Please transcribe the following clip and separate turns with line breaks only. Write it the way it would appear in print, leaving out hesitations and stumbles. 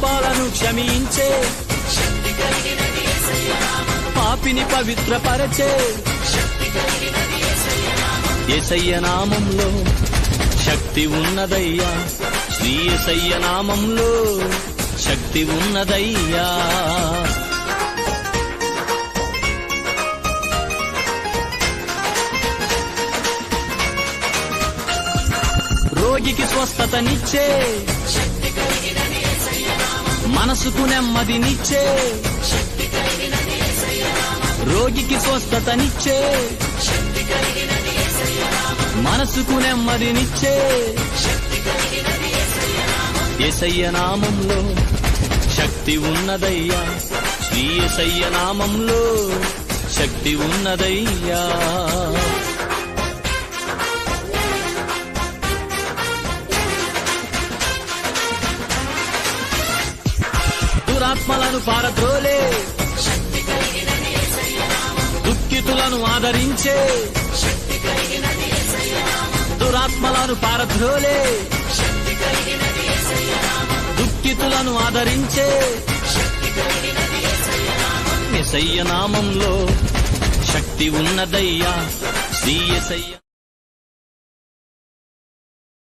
పాపాలను క్షమించే పాపిని పవిత్రపరచే యేసయ్య నామంలో శక్తి ఉన్నదయ్యా, శ్రీ యేసయ్య నామంలో శక్తి ఉన్నదయ్యా. రోగికి స్వస్థతనిచ్చే మనసుకు నెమ్మదినిచ్చే రోగికి స్వస్థతనిచ్చే మనసుకు నెమ్మదినిచ్చే యేసయ్య నామంలో శక్తి ఉన్నదయ్యా, శ్రీ యేసయ్య నామంలో శక్తి ఉన్నదయ్యా. దురాత్మలను పారద్రోలే దుఃఖితులను ఆదరించే దురాత్మలను పారద్రోలే దుఃఖితులను ఆదరించే యేసయ్య నామంలో శక్తి ఉన్నదయ్యా, శ్రీ యేసయ్య